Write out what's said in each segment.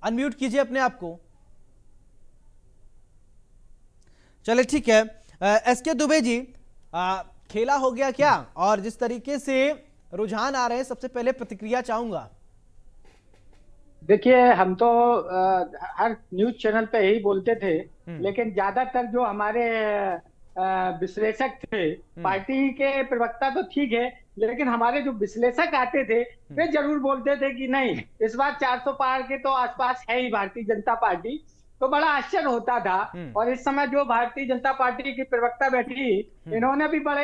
Unmute कीजिए अपने आप को। चले ठीक है। एसके दुबे जी, खेला हो गया क्या? और जिस तरीके से रुझान आ रहे हैं, सबसे पहले प्रतिक्रिया चाहूंगा। देखिए, हम तो हर न्यूज चैनल पे यही बोलते थे, हम्म। लेकिन ज्यादातर जो हमारे विश्लेषक थे, हम्म। पार्टी के प्रवक्ता तो ठीक है, लेकिन हमारे जो विश्लेषक आते थे वे जरूर बोलते थे कि नहीं, इस बार 400 पार के तो आसपास है ही भारतीय जनता पार्टी। तो बड़ा आश्चर्य होता था। हम्म। और इस समय जो भारतीय जनता पार्टी की प्रवक्ता बैठी, हम्म। इन्होंने भी बड़े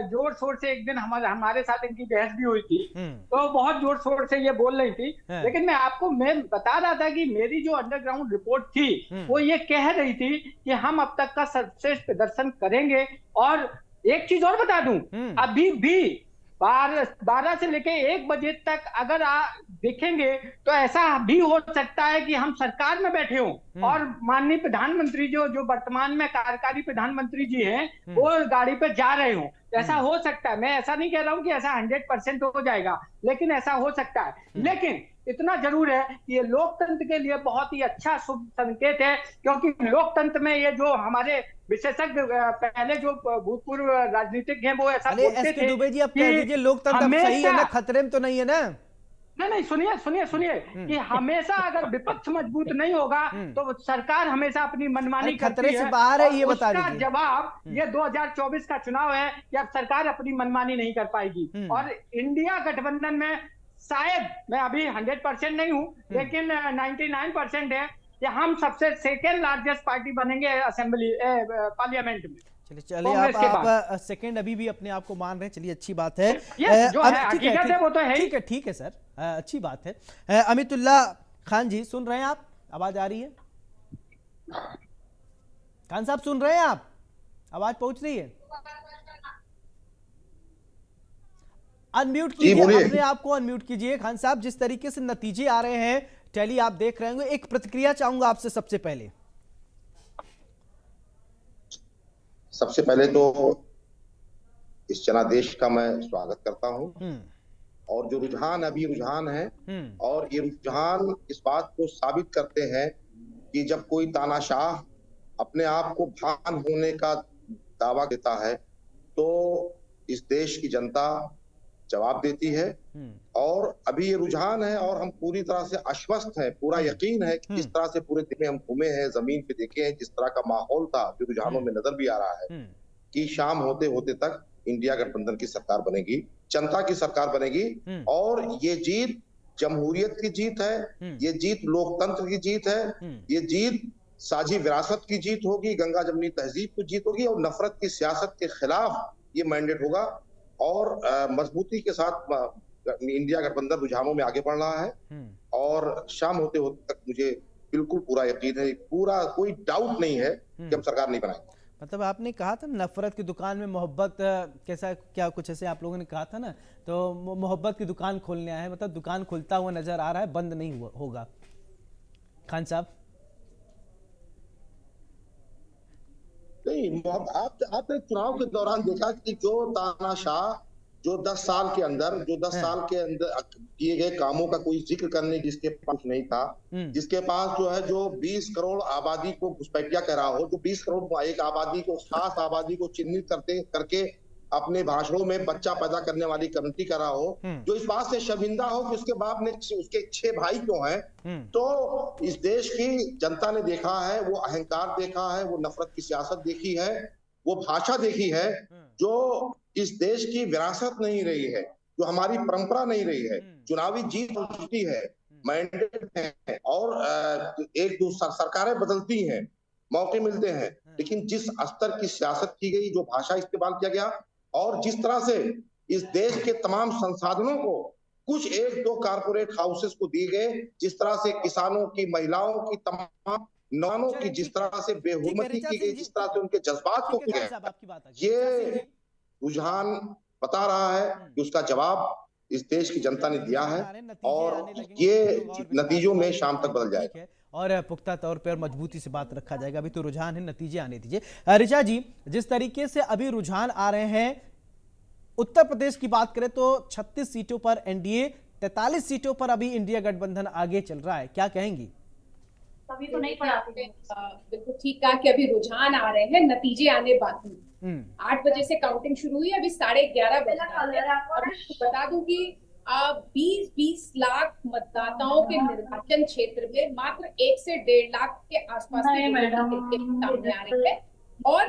जोर शोर से, एक दिन हमारे हमारे साथ इनकी बहस भी हुई थी, हम्म। तो बहुत जोर शोर से ये बोल रही थी। है। लेकिन मैं बता रहा था कि मेरी जो अंडरग्राउंड रिपोर्ट थी हम्म। वो ये कह रही थी कि हम अब तक का सर्वश्रेष्ठ प्रदर्शन करेंगे। और एक चीज और बता दूं, हम्म। अभी भी 12 से लेके 1 बजे तक अगर देखेंगे तो ऐसा भी हो सकता है कि हम सरकार में बैठे हों और माननीय प्रधानमंत्री जो जो वर्तमान में कार्यकारी प्रधानमंत्री जी हैं वो गाड़ी पे जा रहे हों। ऐसा हो सकता है। मैं ऐसा नहीं कह रहा हूं कि ऐसा 100% हो जाएगा, लेकिन ऐसा हो सकता है। लेकिन इतना जरूर है कि ये लोकतंत्र के लिए बहुत ही अच्छा शुभ संकेत है, क्योंकि लोकतंत्र में ये जो हमारे विशेषज्ञ पहले जो भूतपूर्व राजनीतिज्ञ हैं वो ऐसा अरे बोलते एसके थे दुबे जी, अब कि कह दीजिए लोकतंत्र अब सही है हमेशा, ना, खतरे में तो नहीं है ना? नहीं नहीं, सुनिए सुनिए सुनिए, कि हमेशा अगर विपक्ष मजबूत नहीं होगा तो सरकार हमेशा अपनी अरे मनमानी खतरे करती से है। बाहर है, और ये बता उसका दीजिए। जवाब ये 2024 का चुनाव है कि अब सरकार अपनी मनमानी नहीं कर पाएगी। और इंडिया गठबंधन में शायद, मैं अभी 100% नहीं हूं, लेकिन 99% है कि हम सबसे सेकेंड लार्जेस्ट पार्टी बनेंगे असेंबली पार्लियामेंट में, चलिए चलिए, कांग्रेस के आप बाद। सेकंड अभी भी अपने आप को मान रहे हैं, चलिए अच्छी बात है। ये जो है ठीक है, हकीकत है, वो तो है ही। ठीक है सर, अच्छी बात है। अमितुल्ला खान जी, सुन रहे हैं आप? आवाज आ रही है? खान साहब सुन रहे हैं आप? आवाज पहुंच रही है? अनम्यूट जी कीजिए बोलिए। अपने आप को, अनम्यूट कीजिए खान साहब। जिस तरीके से नतीजे आ रहे हैं, टैली आप देख रहे होंगे, एक प्रतिक्रिया चाहूंगा आपसे सबसे पहले। सबसे पहले तो इस जनादेश का मैं स्वागत करता हूं। हम्म। और जो रुझान अभी रुझान है, हम्म। और ये रुझान इस बात को साबित करते हैं कि जब कोई तानाशाह अपने आप को भान होने का दावा देता है तो इस देश की जनता जवाब देती है। और अभी ये रुझान है और हम पूरी तरह से आश्वस्त हैं, पूरा यकीन है कि जिस तरह से पूरे दिन में हम घूमे हैं, जमीन पे देखे हैं, जिस तरह का माहौल था जो रुझानों में नजर भी आ रहा है कि शाम होते होते तक इंडिया गठबंधन की सरकार बनेगी, जनता की सरकार बनेगी। और ये जीत जमहूरियत की जीत है, ये जीत लोकतंत्र की जीत है, ये जीत साझी विरासत की जीत होगी, गंगा जमनी तहजीब की जीत होगी, और नफरत की सियासत के खिलाफ ये मैंडेट होगा। और मजबूती के साथ इंडिया गठबंधन रुझानों में आगे बढ़ रहा है और शाम होते होते तक मुझे बिल्कुल पूरा यकीन है, पूरा कोई डाउट नहीं है कि हम सरकार नहीं बनाएंगे। मतलब आपने कहा था नफरत की दुकान में मोहब्बत, कैसा क्या कुछ ऐसे आप लोगों ने कहा था ना, तो मोहब्बत की दुकान खोलने आया है, मतलब दुकान खुलता हुआ नजर आ रहा है, बंद नहीं होगा। खान साहब नहीं, आपने चुनाव के दौरान देखा कि जो तानाशाह जो 10 साल के अंदर किए गए कामों का कोई जिक्र करने जिसके पास नहीं था, जिसके पास जो है जो 20 करोड़ आबादी को घुसपैठिया कह रहा हो, जो 20 करोड़ एक आबादी को, खास आबादी को चिन्हित करके अपने भाषणों में बच्चा पैदा करने वाली कमेटी कर रहा हो, जो इस बात से शर्मिंदा हो कि उसके बाप ने उसके 6 भाई क्यों हैं। तो इस देश की जनता ने देखा है, वो अहंकार देखा है, वो नफरत की सियासत देखी है, वो भाषा देखी है जो इस देश की विरासत नहीं रही है, जो हमारी परंपरा नहीं रही है। चुनावी जीत हो चुकी है, मैंडेट है, और एक दूसरा सरकारें बदलती हैं, मौके मिलते हैं, लेकिन जिस स्तर की सियासत की गई, जो भाषा इस्तेमाल किया गया, और जिस तरह से इस देश के तमाम संसाधनों को कुछ 1-2 कारपोरेट हाउसेस को दिए गए, जिस तरह से किसानों की, महिलाओं की, तमाम नौजवानों की जिस तरह से बेहुरमती की गई, जिस तरह से उनके जज्बात को किया गया, ये रुझान बता रहा है कि उसका जवाब इस देश की जनता ने दिया है और ये नतीजों में शाम तक बदल जाएगा और पुख्ता तौर पर मजबूती से बात रखा जाएगा। अभी तो रुझान है, नतीजे आने दीजिए। ऋचा जी, जिस तरीके से अभी रुझान आ रहे हैं, उत्तर प्रदेश की बात करें तो 36 सीटों पर एनडीए, 43 सीटों पर अभी इंडिया गठबंधन आगे चल रहा है, क्या कहेंगी? कभी तो नहीं पढ़ाते। बिल्कुल ठीक कहा कि अभी रुझान आ रहे हैं, नतीजे आने बाकी हैं। 8 बजे से काउंटिंग शुरू हुई, अभी 11:30 बज रहे हैं। और मैं बता दूं कि 20-20 लाख मतदाताओं के निर्वाचन क्षेत्र में मात्र 1 से 1.5 लाख के आसपास के सामने आ रहे हैं। और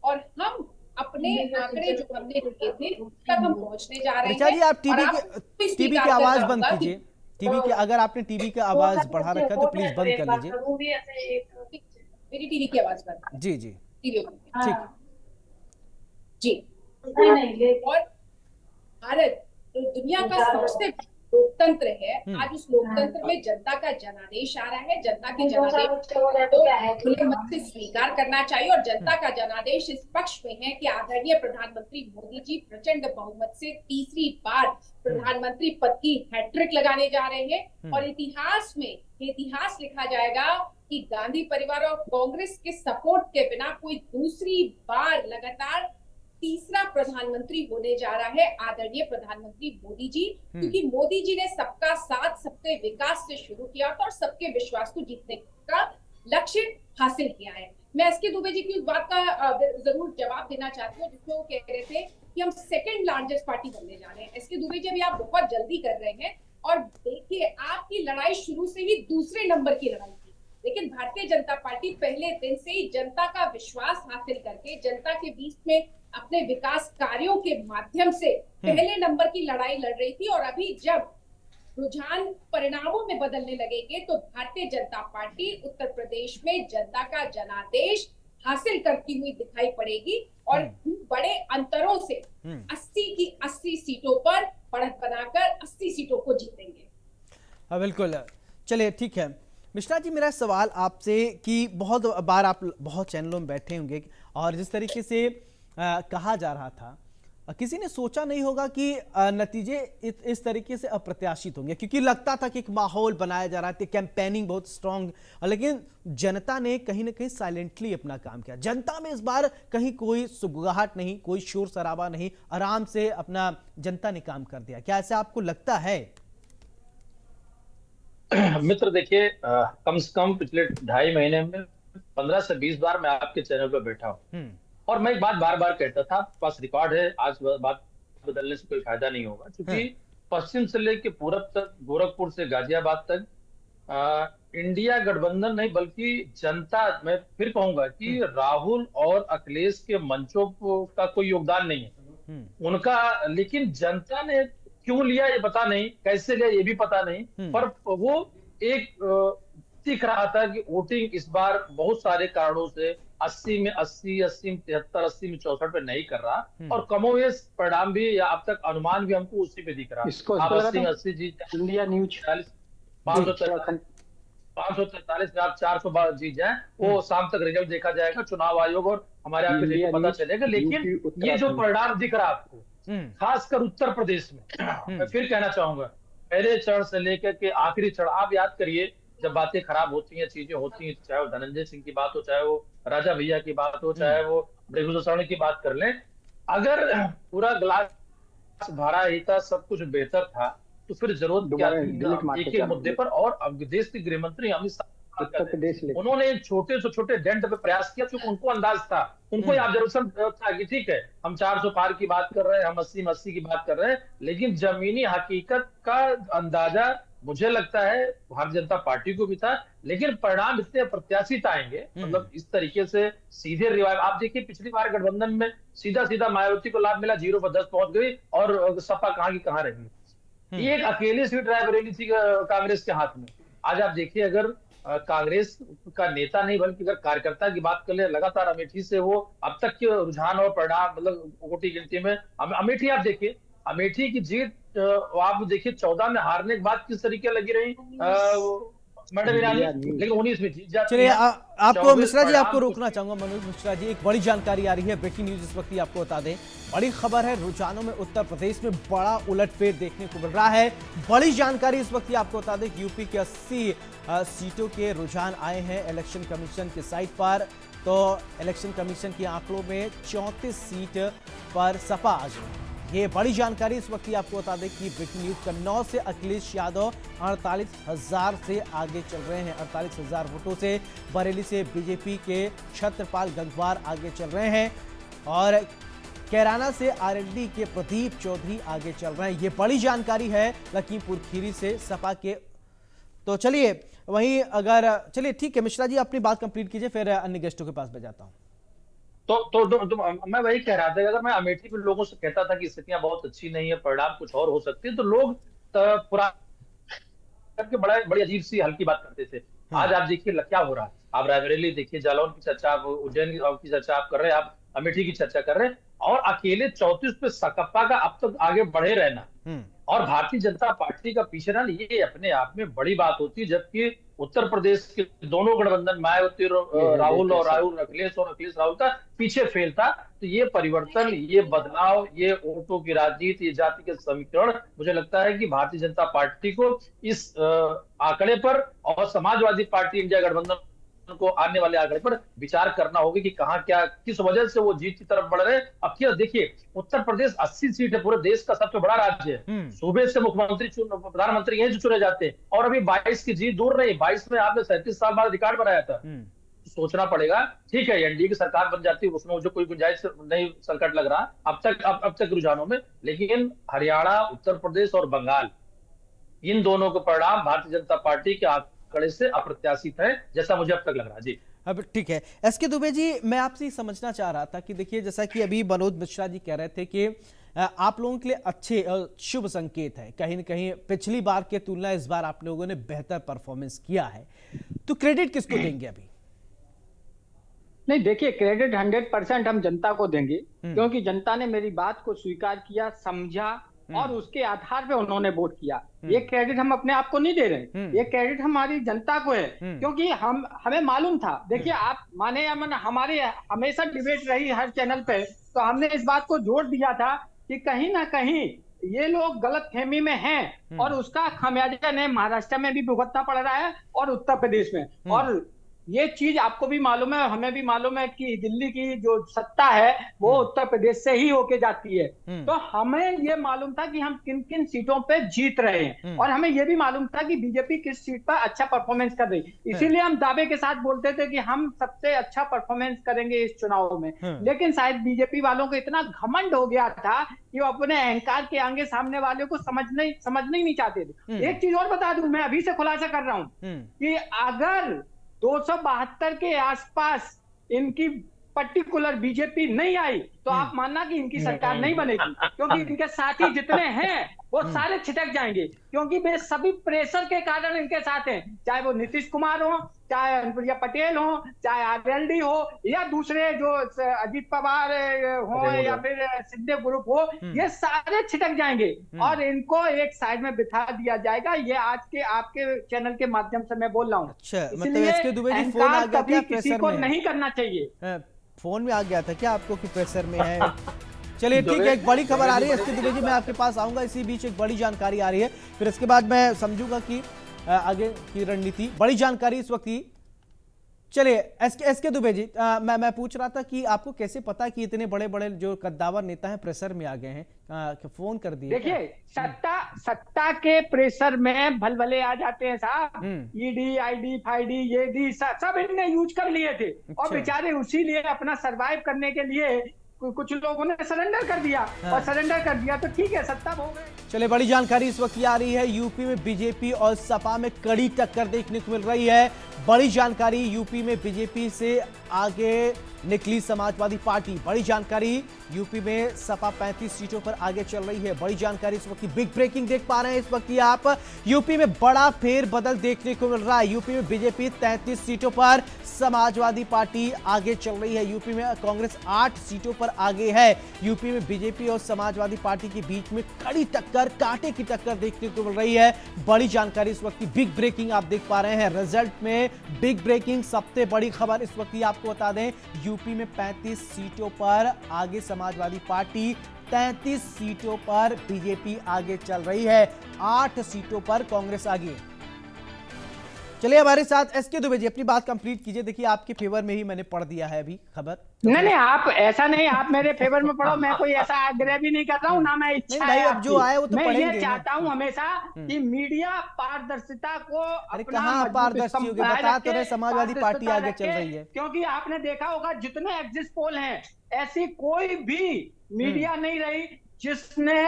और हम अपने आंकड़े जो हमने लिए थे तक हम पहुंचने जा रहे हैं। जी, आप टीवी की आवाज बंद कीजिए। टीवी की, अगर आपने टीवी की आवाज बढ़ा रखा है तो प्लीज बंद कर लीजिए। मेरी टीवी की आवाज बंद। जी जी ठीक जी। और भारत तो दुनिया का सबसे लोकतंत्र है। आज उस लोकतंत्र में जनता का जनादेश आ रहा है। जनता के जनादेश को खुले मन से स्वीकार करना चाहिए। और जनता का जनादेश इस पक्ष में है कि आदरणीय प्रधानमंत्री मोदी जी प्रचंड बहुमत से तीसरी बार प्रधानमंत्री पद की हैट्रिक लगाने जा रहे हैं। और इतिहास में इतिहास लिखा जाएगा कि गांधी परिवार और कांग्रेस के सपोर्ट के बिना कोई दूसरी बार लगातार तीसरा प्रधानमंत्री होने जा रहा है आदरणीय प्रधानमंत्री मोदी जी। क्योंकि मोदी जी ने सबका साथ सबके विकास से शुरू किया था और सबके विश्वास को जीतने का लक्ष्य हासिल किया है। मैं एस के दुबे जी की उस बात का जरूर जवाब देना चाहती हूँ जिसमें वो कह रहे थे कि हम सेकंड लार्जेस्ट पार्टी बनने जा रहे हैं। एस के दुबे जी अभी आप बहुत जल्दी कर रहे हैं। और देखिए, आपकी लड़ाई शुरू से ही दूसरे नंबर की लड़ाई थी, लेकिन भारतीय जनता पार्टी पहले दिन से ही जनता का विश्वास हासिल करके जनता के बीच में अपने विकास कार्यों के माध्यम से पहले नंबर की लड़ाई लड़ रही थी। और अभी जब रुझान परिणामों में बदलने लगेंगे तो भारतीय जनता पार्टी उत्तर प्रदेश में जनता का जनादेश हासिल करती हुई दिखाई पड़ेगी। और बड़े अंतरों से 80 की 80 सीटों पर बढ़त बनाकर 80 सीटों को जीतेंगे। हाँ बिल्कुल, चलिए ठीक है। मिश्रा जी, मेरा सवाल आपसे कि बहुत बार आप बहुत चैनलों में बैठे होंगे और जिस तरीके से कहा जा रहा था, किसी ने सोचा नहीं होगा कि नतीजे इस तरीके से अप्रत्याशित होंगे, क्योंकि लगता था कि एक माहौल बनाया जा रहा था, कैंपेनिंग बहुत स्ट्रांग, लेकिन जनता ने कहीं ना कहीं साइलेंटली अपना काम किया। जनता में इस बार कहीं कोई सुगबुगाहट नहीं, कोई शोर शराबा नहीं, आराम से अपना जनता ने काम कर दिया। क्या ऐसा आपको लगता है? मित्र देखिए, कम से कम पिछले 2.5 महीने में 15 से 20 बार मैं आपके चैनल पर बैठा हूँ और मैं एक बात बार बार कहता था, पास रिकॉर्ड है, आज बात बदलने से कोई फायदा नहीं होगा। क्योंकि पश्चिम से लेकर पूरब तक, गोरखपुर से गाजियाबाद तक इंडिया गठबंधन नहीं बल्कि जनता, मैं फिर कहूंगा कि राहुल और अखिलेश के मंचों का कोई योगदान नहीं है उनका, लेकिन जनता ने क्यों लिया ये पता नहीं, कैसे लिया ये भी पता नहीं, पर वो एक दिख रहा था कि वोटिंग इस बार बहुत सारे कारणों से 80 में 80, 80 में 73, 80 में 64 पे नहीं कर रहा। और कमोवेश परिणाम भी या अब तक अनुमान भी हमको उसी पे दिख रहा है। आप 80 जीत, इंडिया न्यूज 543 में आप 400 जीत जाए, वो शाम तक रिजल्ट देखा जाएगा, चुनाव आयोग और हमारे यहाँ पे पता चलेगा। लेकिन ये जो परिणाम दिख रहा है आपको, खासकर उत्तर प्रदेश में, मैं फिर कहना चाहूंगा, पहले चरण से लेकर के आखिरी चरण, आप याद करिए जब बातें खराब होती हैं, चीजें होती हैं, चाहे वो धनंजय सिंह की बात हो, चाहे वो राजा भैया की बात हो, चाहे वो ब्रह्मभूषण की बात कर लें, अगर पूरा ग्लास भरा ही था, सब कुछ बेहतर था, तो फिर जरूरत क्या थी एक एक मुद्दे पर। और देश के गृह मंत्री अमित शाह, उन्होंने छोटे से छोटे डेंट पे प्रयास किया, क्योंकि उनको अंदाज था, उनको ऑब्जर्वेशन था कि ठीक है हम 400 पार की बात कर रहे हैं, हम 80 में 80 की बात कर रहे हैं, लेकिन जमीनी हकीकत का अंदाजा मुझे लगता है भारतीय जनता पार्टी को भी था। लेकिन परिणाम इतने अप्रत्याशित आएंगे, मतलब इस तरीके से सीधे रिवाइव, आप देखिए पिछली बार गठबंधन में सीधा सीधा मायावती को लाभ मिला, 0 पर 10 पहुंच गई और सपा कहां की कहां रही। एक अकेली सीट रायबरेली थी कांग्रेस के हाथ में। आज आप देखिए, अगर कांग्रेस का नेता नहीं बल्कि अगर कार्यकर्ता की बात कर ले, लगातार अमेठी से वो अब तक के रुझान और परिणाम, मतलब वोटी गिनती में अमेठी आप देखिए, अमेठी की जीत आप देखिए 14 में हारने के बाद किस तरीके लगी रही मैडम ईरानी, लेकिन 19 में जीत जाती है। चलिए आपको मिश्रा जी, आपको रोकना चाहूंगा। मनोज मिश्रा जी, एक बड़ी जानकारी आ रही है, ब्रेकिंग न्यूज इस वक्त ही आपको बता दें, बड़ी खबर है, रुझानों में उत्तर प्रदेश में बड़ा उलटफेर देखने को मिल रहा है। बड़ी जानकारी इस वक्त ही आपको बता दें कि यूपी के 80 सीटों के रुझान आए हैं इलेक्शन कमीशन की साइट पर। तो इलेक्शन कमीशन के आंकड़ों में 34 सीट पर सपा आ गई। ये बड़ी जानकारी इस वक्त आपको बता दें कि ब्रेकिंग न्यूज कन्नौज से अखिलेश यादव 48,000 से आगे चल रहे हैं। 48,000 वोटों से बरेली से बीजेपी के छत्रपाल गंगवार आगे चल रहे हैं और कैराना से आरएलडी के प्रदीप चौधरी आगे चल रहे हैं। ये बड़ी जानकारी है लखीमपुर खीरी से सपा के। तो चलिए वहीं अगर चलिए ठीक है मिश्रा जी अपनी बात कंप्लीट कीजिए, फिर अन्य गेस्टों के पास मैं जाता हूं। तो मैं वही कह रहा था कि अगर मैं अमेठी के लोगों से कहता था कि स्थितियां बहुत अच्छी नहीं है, परिणाम कुछ और हो सकते हैं, तो लोग बड़ी अजीब सी हल्की बात करते थे। आज आप देखिए क्या हो रहा है। आप रायबरेली देखिए, जालौन की चर्चा, आप उज्जैन की चर्चा आप कर रहे हैं, आप अमेठी की चर्चा कर रहे हैं, और अकेले 34 पे सकप्पा का अब तक आगे बढ़े रहना और भारतीय जनता पार्टी का पीछे रहना, ये अपने आप में बड़ी बात होती है। जबकि उत्तर प्रदेश के दोनों गठबंधन मायावती राहुल और अखिलेश राहुल का पीछे फेल था। तो ये परिवर्तन, ये बदलाव, ये वोटों की राजनीति, ये जाति के समीकरण, मुझे लगता है कि भारतीय जनता पार्टी को इस आंकड़े पर और समाजवादी पार्टी इंडिया गठबंधन को आने वाले आंकड़े पर विचार करना होगा कि कहां क्या किस वजह से वो जीत की तरफ बढ़ रहे हैं। अब क्या देखिए, उत्तर प्रदेश 80 सीट है, पूरे देश का सबसे बड़ा राज्य है। सूबे से मुख्यमंत्री प्रधानमंत्री यहीं से चुने जाते हैं और अभी 22 की जीत दूर नहीं, 22 में आपने 37 साल बाद रिकॉर्ड बनाया था। सोचना पड़ेगा, ठीक है एनडीए की सरकार बन जाती है, उसमें मुझे कोई गुंजाइश नहीं संकट लग रहा अब तक रुझानों में, लेकिन हरियाणा, उत्तर प्रदेश और बंगाल, इन दोनों के परिणाम भारतीय जनता पार्टी के आंकड़े से अप्रत्याशित है, जैसा मुझे अब तक लग रहा है। जी अब ठीक है एसके दुबे जी, मैं आपसे समझना चाह रहा था कि देखिए जैसा कि अभी मनोज मिश्रा जी कह रहे थे कि आप लोगों के लिए अच्छे शुभ संकेत है, कहीं न कहीं पिछली बार के तुलना इस बार आप लोगों ने बेहतर परफॉर्मेंस किया है, तो क्रेडिट किसको देंगे अभी? नहीं देखिए, क्रेडिट 100% हम जनता को देंगे, क्योंकि जनता ने मेरी बात को स्वीकार किया, समझा और उसके आधार पे उन्होंने वोट किया। ये क्रेडिट हम अपने आप को नहीं दे रहे, ये क्रेडिट हमारी जनता को है, क्योंकि हमें मालूम था। देखिए आप माने या मन, हमारी हमेशा डिबेट रही हर चैनल पे, तो हमने इस बात को जोर दिया था कि कहीं ना कहीं ये लोग गलतफहमी में हैं और उसका खामियाजा ने महाराष्ट्र में भी भुगतना पड़ रहा है और उत्तर प्रदेश में। और ये चीज आपको भी मालूम है, हमें भी मालूम है कि दिल्ली की जो सत्ता है वो उत्तर प्रदेश से ही होके जाती है। तो हमें ये मालूम था कि हम किन किन सीटों पे जीत रहे हैं और हमें ये भी मालूम था कि बीजेपी किस सीट पर अच्छा परफॉर्मेंस कर रही, इसीलिए हम दावे के साथ बोलते थे कि हम सबसे अच्छा परफॉर्मेंस करेंगे इस चुनाव में। लेकिन शायद बीजेपी वालों को इतना घमंड हो गया था कि वो अपने अहंकार के आगे सामने वाले को समझना ही नहीं चाहते थे। एक चीज और बता दूं, मैं अभी से खुलासा कर रहा हूं कि अगर 272 के आसपास इनकी पर्टिकुलर बीजेपी नहीं आई तो आप मानना कि इनकी सरकार नहीं बनेगी, क्योंकि इनके साथी जितने हैं वो सारे छिटक जाएंगे, क्योंकि वे सभी प्रेशर के कारण इनके साथ हैं, चाहे वो नीतीश कुमार हो, चाहे अनुप्रिया पटेल हो, चाहे आरएलडी हो, या दूसरे जो अजीत पवार हो या फिर सिद्धे ग्रुप हो, ये सारे छिटक जाएंगे और इनको एक साइड में बिठा दिया जाएगा। ये आज के आपके चैनल के माध्यम से मैं बोल रहा हूँ। इसलिए कभी किसी को नहीं करना चाहिए। फोन में आ गया था क्या आपको कि प्रेशर में है? चलिए ठीक है, एक बड़ी खबर आ रही है एसके दुबे जी, मैं आपके पास आऊंगा, इसी बीच एक बड़ी जानकारी आ रही है, फिर इसके बाद मैं समझूंगा कि आगे की रणनीति। बड़ी जानकारी इस वक्त की। चलिए एसके दुबे जी, मैं पूछ रहा था कि आपको कैसे पता कि इतने बड़े बड़े जो कद्दावर नेता हैं प्रेशर में आ गए हैं? फोन कर दिए? देखिए सत्ता के प्रेशर में भलभले आ जाते हैं साहब, ईडी आईडी फाईडी ये डी सब इनने यूज कर लिए थे। और बेचारे उसी लिए अपना सरवाइव करने के लिए कुछ लोगों ने सरेंडर कर दिया और सरेंडर कर दिया तो ठीक है, सत्ता हो गई। चलिए बड़ी जानकारी इस वक्त आ रही है, यूपी में बीजेपी और सपा में कड़ी टक्कर देखने को मिल रही है। बड़ी जानकारी, यूपी में बीजेपी से आगे निकली समाजवादी पार्टी। बड़ी जानकारी, यूपी में सपा 35 सीटों पर आगे चल रही है। बड़ी जानकारी इस वक्त की बिग ब्रेकिंग देख पा रहे हैं इस वक्त की आप, यूपी में बड़ा फेरबदल देखने को मिल रहा है। यूपी में बीजेपी 33 सीटों पर, समाजवादी पार्टी आगे चल रही है। यूपी में कांग्रेस 8 सीटों पर आगे है। यूपी में बीजेपी और समाजवादी पार्टी के बीच में कड़ी टक्कर, कांटे की टक्कर देखने को मिल रही है। बड़ी जानकारी इस वक्त की बिग ब्रेकिंग आप देख पा रहे हैं, रिजल्ट में बिग ब्रेकिंग सबसे बड़ी खबर इस वक्त आपको बता दें, यूपी में 35 सीटों पर आगे समाजवादी पार्टी, 33 सीटों पर बीजेपी आगे चल रही है, 8 सीटों पर कांग्रेस आगे। चलिए हमारे साथ एसके दुबे जी अपनी बात कंप्लीट कीजिए। देखिए आपके फेवर में ही मैंने पढ़ दिया है अभी खबर। नहीं, आप ऐसा नहीं, आप मेरे फेवर में पढ़ो, मैं कोई ऐसा आग्रह भी नहीं कर रहा हूँ, ना मैं इच्छा भाई, है अब जो आए वो तो मैं पढ़ेंगे ये ना। चाहता हूँ हमेशा कि मीडिया पारदर्शिता को अरे अपना कहाँ मजबूत पारदर्शी होगी, बनाए बता तो रखे, रहे समाजवादी पार्टी पारदर्शिता आगे चल रखे, रही है। क्योंकि आपने देखा होगा जितने एग्जिट पोल हैं ऐसी कोई भी मीडिया नहीं रही जिसने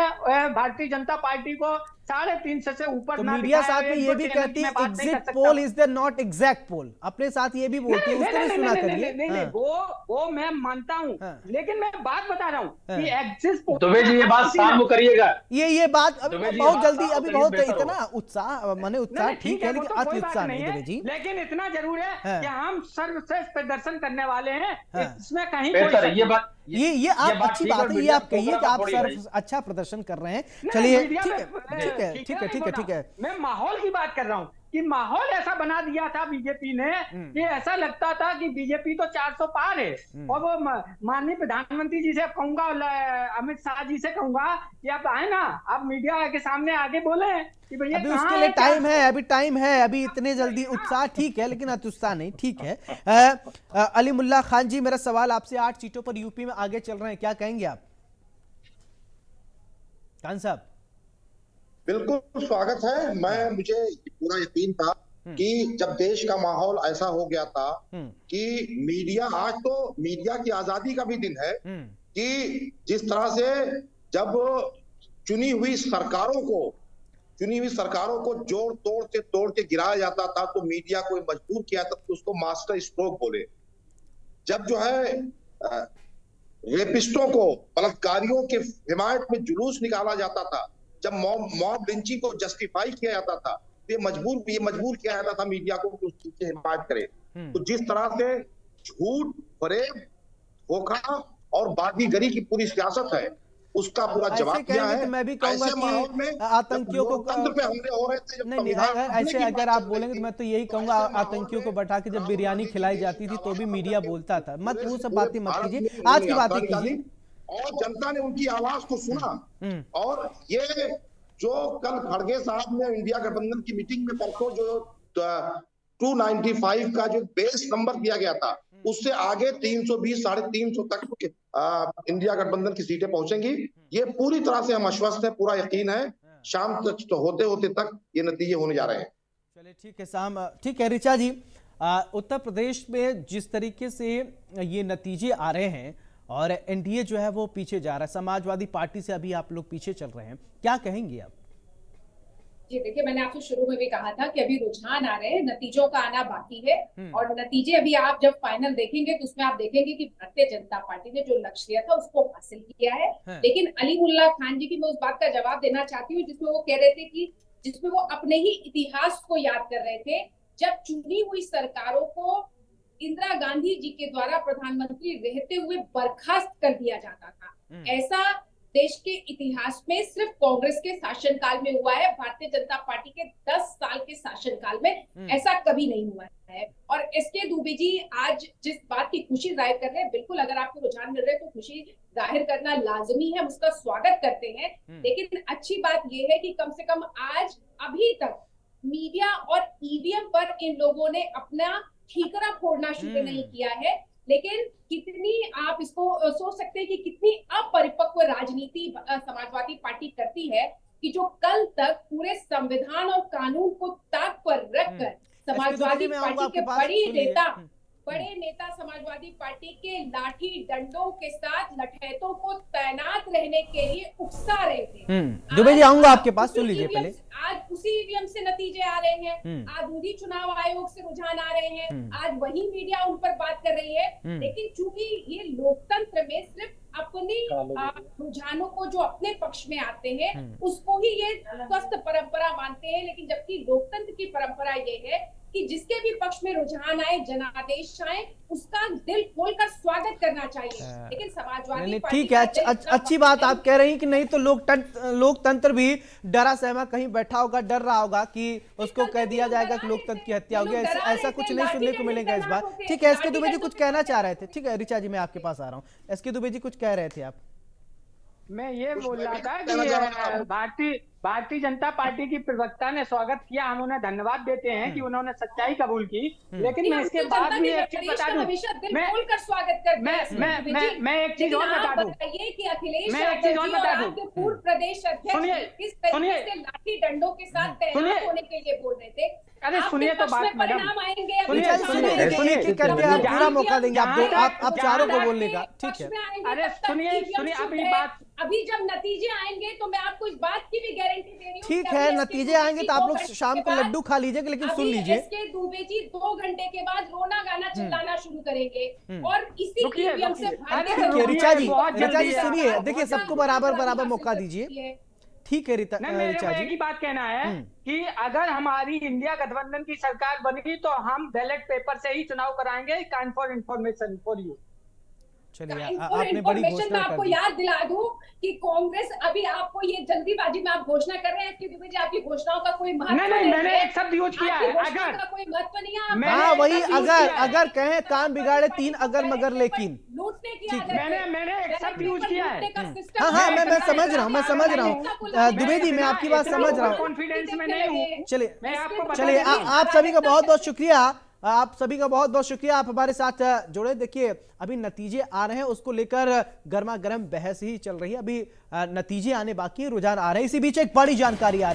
भारतीय जनता पार्टी को 350 से ऊपर तो ना मीडिया दिखाया। साथ में एक ये दो भी चैनल कहती है में बात नहीं कर एग्जिट सकता। Pole is the not exact पोल, अपने साथ ये भी बोलती है, उसको भी सुना करिए। नहीं, वो मैं मानता हूँ, लेकिन मैं बात बता रहा हूँ कि एग्जिट पोल। दुबे जी ये बात साफ करिएगा, ये बात अभी दुबे जी, बहुत बात जल्दी, साफ अभी करिए, बहुत बेहतर इतना उत्साह माने उत्साह ठीक है, वो लेकिन तो अति कोई बात उत्साह नहीं नहीं है, दुबे जी। लेकिन इतना जरूर है कि हम सर्वश्रेष्ठ प्रदर्शन करने वाले हैं, इसमें कहीं बेहतर है कोई ये बात। ये आप अच्छी बात है, ये आप कहिए कि आप अच्छा प्रदर्शन कर रहे हैं। चलिए ठीक है। मैं माहौल की बात कर रहा हूँ कि माहौल ऐसा बना दिया था बीजेपी ने कि ऐसा लगता था कि बीजेपी तो 400 पार है। और वो माननीय प्रधानमंत्री जी से कहूंगा, अमित शाह जी से कहूंगा कि आप आए ना, आप मीडिया के सामने आगे बोले कि भैया अभी उसके लिए टाइम है, अभी इतने जल्दी उत्साह ठीक है लेकिन अत्युत्साह नहीं, ठीक है। अली मुल्ला खान जी, मेरा सवाल आपसे, 8 सीटों पर यूपी में आगे चल रहे हैं, क्या कहेंगे आप? खान साहब। बिल्कुल स्वागत है। मुझे पूरा यकीन था कि जब देश का माहौल ऐसा हो गया था कि मीडिया, आज तो मीडिया की आजादी का भी दिन है, कि जिस तरह से जब चुनी हुई सरकारों को जोड़ तोड़ के गिराया जाता था तो मीडिया को मजबूर किया था तो उसको मास्टर स्ट्रोक बोले। जब जो है रेपिस्टों को, बलात्कारियों के हिमायत में जुलूस निकाला जाता था, जब मॉब लिंचिंग को जस्टिफाई किया जाता था, तो ये मजबूर किया जाता था मीडिया को उस चीज की हिमायत करे। तो जिस तरह से झूठ, फरेब, धोखा और बाजीगरी की पूरी सियासत है, उसका पूरा जवाब दिया है। तो मैं भी कहूंगा कि आतंकियों को तंत्र पे हमले हो रहे थे, जब नहीं, ऐसे अगर आप बोलेंगे तो मैं तो यही कहूंगा, आतंकियों को बैठा के जब बिरयानी खिलाई जाती थी तो भी मीडिया बोलता था। मत वो सब बातें मत कीजिए, आज की बातें कीजिए। और जनता ने उनकी आवाज को सुना। और ये जो कल खड़गे साहब ने इंडिया गठबंधन की मीटिंग में परसों जो 295 का जो बेस नंबर दिया गया था, उससे आगे 320, 350 तक इंडिया गठबंधन की सीटें पहुंचेंगी। ये पूरी तरह से हम आश्वस्त हैं, पूरा यकीन है। शाम तक तो होते तक ये नतीजे होने जा रहे हैं। चलिए ठीक है शाम, ठीक है। ऋचा जी, उत्तर प्रदेश में जिस तरीके से ये नतीजे आ रहे हैं और एनडीए जो है वो पीछे जा रहा है, समाजवादी पार्टी से अभी आप लोग पीछे चल रहे हैं, क्या कहेंगे आप? जी देखिए, मैंने आपसे शुरू में भी कहा था कि अभी रुझान आ रहे हैं, नतीजों का आना बाकी है। और नतीजे अभी आप जब फाइनल देखेंगे तो उसमें आप देखेंगे कि भारतीय जनता पार्टी ने जो लक्ष्य लिया था उसको हासिल किया है। लेकिन अली मुल्ला खान जी की मैं उस बात का जवाब देना चाहती हूँ जिसमें वो कह रहे थे कि जिसमें वो अपने ही इतिहास को याद कर रहे थे, जब चुनी हुई सरकारों को इंदिरा गांधी जी के द्वारा प्रधानमंत्री रहते हुए बर्खास्त कर दिया जाता था। ऐसा देश के इतिहास में सिर्फ कांग्रेस के शासनकाल में हुआ है, भारतीय जनता पार्टी के 10 साल के शासनकाल में ऐसा कभी नहीं हुआ है। और एसके दुबे जी आज जिस बात की खुशी जाहिर कर रहे हैं, बिल्कुल अगर आपको रुझान मिल रहे हैं तो खुशी जाहिर करना लाजमी है, हम उसका स्वागत करते हैं। लेकिन अच्छी बात यह है कि कम से कम आज अभी तक मीडिया और ईवीएम पर इन लोगों ने अपना ठीकरा फोड़ना शुरू नहीं किया है। लेकिन कितनी आप इसको सोच सकते हैं कि कितनी अपरिपक्व राजनीति समाजवादी पार्टी करती है कि जो कल तक पूरे संविधान और कानून को ताक पर रखकर समाजवादी पार्टी के बड़े नेता समाजवादी पार्टी के लाठी डंडों के साथ लठैतों को तैनात रहने के लिए उकसा रहे थे। दुबे जी आऊंगा आपके पास, सुन लीजिए पहले। आज उसी ईवीएम से नतीजे आ रहे हैं, आज उन्हीं चुनाव आयोग से रुझान आ रहे हैं, आज वही मीडिया उन पर बात कर रही है। लेकिन चूंकि ये लोकतंत्र में सिर्फ अपने रुझानों को जो अपने पक्ष में आते हैं उसको ही ये स्वस्थ परंपरा मानते हैं, लेकिन जबकि लोकतंत्र की परंपरा ये है कि जिसके भी पक्ष में रुझान आए, जनादेश आए, उसका दिल खोलकर स्वागत करना चाहिए। लेकिन समाजवादी पार्टी ठीक है, अच्छी बात आप कह रही हैं कि नहीं तो लोकतंत्र भी डरा सहमा कहीं बैठा होगा, डर रहा होगा कि उसको कह दिया जाएगा कि लोकतंत्र की हत्या होगी। ऐसा कुछ नहीं सुनने को मिलेगा इस बार। ठीक है, एसके दुबे जी कुछ कहना चाह रहे थे। ठीक है ऋचा जी, मैं आपके पास आ रहा हूँ। एसके दुबे जी कुछ कह रहे थे आप? मैं ये बोल रहा था कि भारतीय जनता पार्टी की प्रवक्ता ने स्वागत किया, हम उन्हें धन्यवाद देते हैं कि उन्होंने सच्चाई कबूल की। लेकिन मैं इसके बाद भी एक चीज बता दूं, मैं एक चीज और बता दूं, कि अखिलेश मैं एक चीज और बता दूं, पूर्व प्रदेश अध्यक्ष किस तरीके से लाठी डंडों के साथ तैनात होने के लिए बोल रहे थे। अरे सुनिए तो बात मैडम, सुनिए करके आप पूरा मौका देंगे आप चारों को बोलने का, ठीक है। अरे सुनिए अभी बात, अभी जब नतीजे आएंगे तो मैं आपको इस बात की भी गारंटी दे रही हूँ। ठीक है, नतीजे आएंगे तो आप लोग शाम को लड्डू खा लीजिए, लेकिन सुन लीजिए, एसके दुबे जी 2 घंटे के बाद रोना गाना चिल्लाना शुरू करेंगे और इसी ईवीएम से ऋचा जी सुनिए, देखिए सबको बराबर मौका दीजिए, ठीक है ऋचा जी। एक ही बात कहना है कि अगर हमारी इंडिया गठबंधन की सरकार बनेगी तो हम बैलेट पेपर से ही चुनाव कराएंगे। Kind for information for you. चलिए आपने बड़ी घोषणा आपको याद दिला दूं कि कांग्रेस अभी आपको ये जल्दीबाजी में आप घोषणा कर रहे हैं कि दुबे जी आपकी घोषणाओं का कोई महत्व नहीं, मैंने एक शब्द यूज किया है, अगर का कोई महत्व नहीं है। हाँ वही, अगर कहें काम बिगाड़े 3 अगर मगर लेकिन, लूटने की मैंने एक शब्द यूज किया है। हाँ मैं समझ रहा हूँ दुबे जी, मैं आपकी बात समझ रहा हूँ, कॉन्फिडेंस में नहीं हूँ। चलिए आप सभी का बहुत शुक्रिया, आप सभी का बहुत शुक्रिया, आप हमारे साथ जुड़े। देखिए अभी नतीजे आ रहे हैं, उसको लेकर गर्मा गर्म बहस ही चल रही है, अभी नतीजे आने बाकी है, रुझान आ रहे हैं। इसी बीच एक बड़ी जानकारी आ रही है।